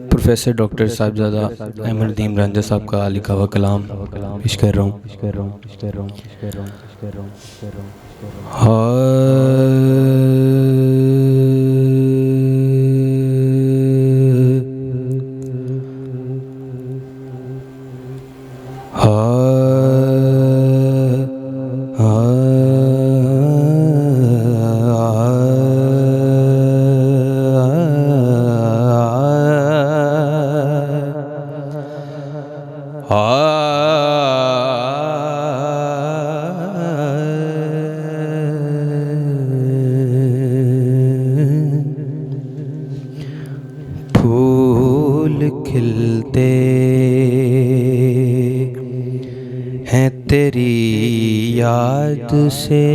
Professor doctor Sahibzada Ahmadin रंजा साहब का लिखा हुआ कलाम पेश कर रहा हूँ। फूल खिलते हैं तेरी याद से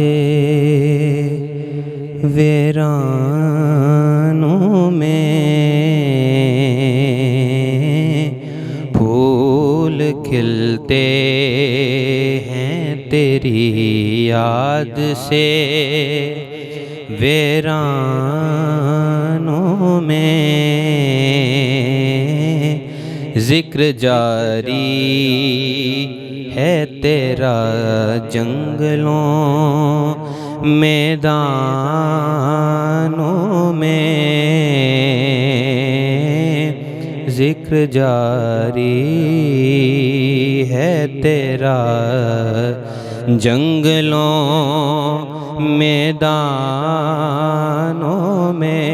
वीरानों में, फूल खिलते हैं तेरी याद से वीरानों में, जिक्र जारी है तेरा जंगलों मैदानों में, जिक्र जारी है तेरा जंगलों मैदानों में।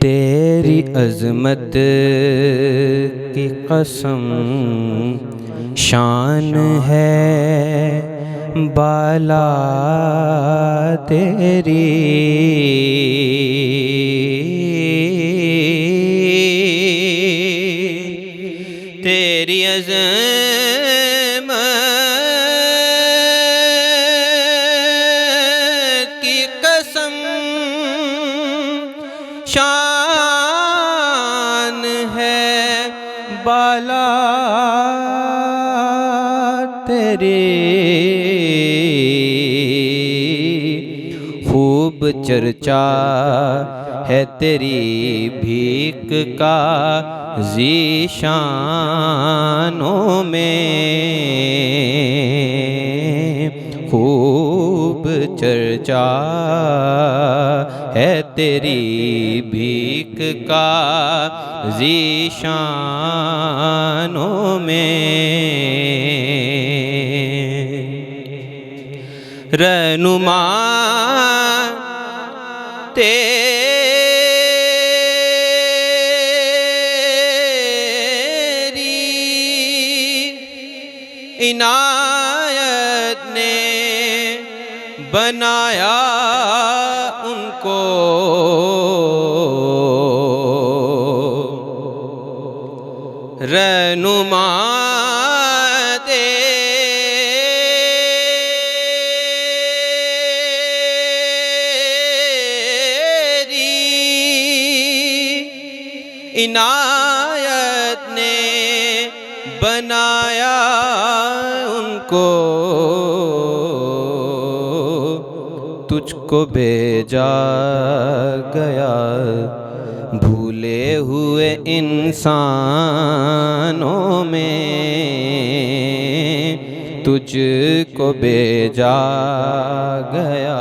तेरी अज़मत की कसम शान है बाला तेरी, तेरी अज़मत की कसम शान है बाला तेरी, खूब चर्चा है तेरी भीख का ज़ीशानों में, खूब चर्चा है तेरी भीख का ज़ीशानों में, रहनुमा तेरी इनायत ने बनाया उनको, रहनुमा इनायत ने बनाया उनको, तुझको भेजा गया भूले हुए इंसानों में, तुझको भेजा गया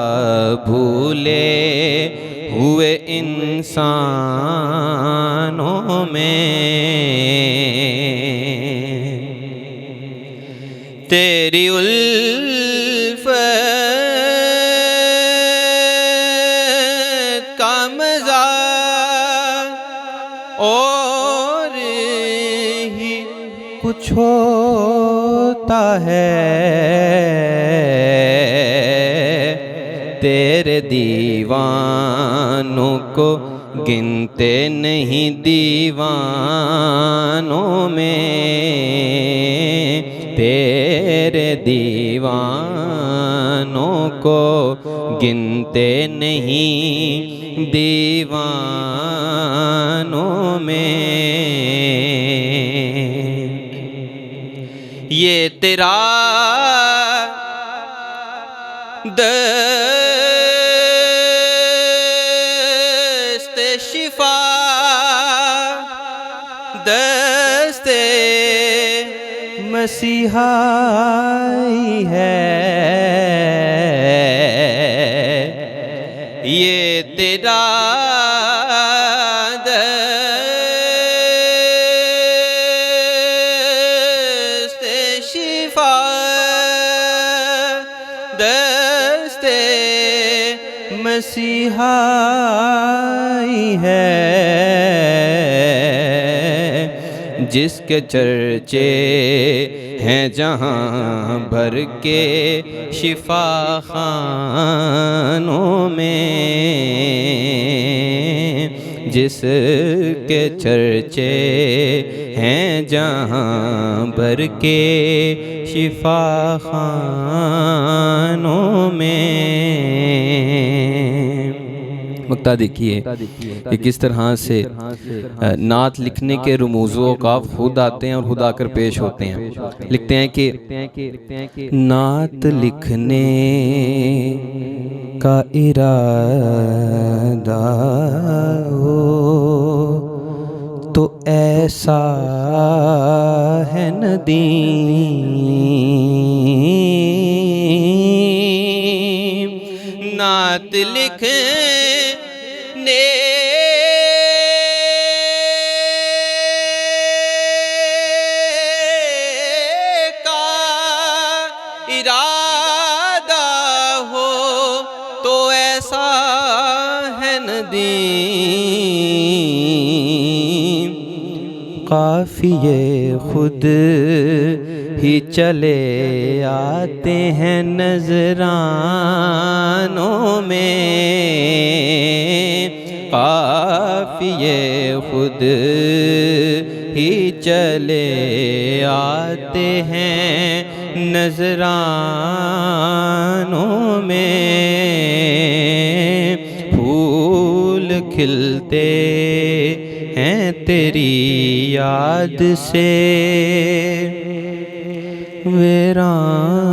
भूले हुए इंसानों में, तेरी उल्फत का मज़ा और ही कुछ होता है, तेरे दीवानों को गिनते नहीं दीवानों में, तेरे दीवानों को गिनते नहीं दीवानों में, ये तेरा दर्द शिफा दस्ते मसीहाई है, ये तेरा दस्ते शिफा दस्ते मसीहाई है, जिसके चर्चे हैं जहाँ भर के शिफा खानों में, जिसके चर्चे हैं जहाँ भर के शिफा खानों में। मक्ता देखिए कि किस तरह से नात लिखने के रुमूज़ व औक़ाफ़ खुद आते हैं और खुद आकर पेश होते हैं। लिखते हैं कि नात लिखने का इरादा हो तो ऐसा है नदीम, नात लिखने का इरादा हो तो ऐसा है नदीम, काफ़िये खुद ही चले आते हैं नजरानों में, काफ़िये खुद ही चले आते हैं नजरानों में, फूल खिलते हैं तेरी याद से वीरान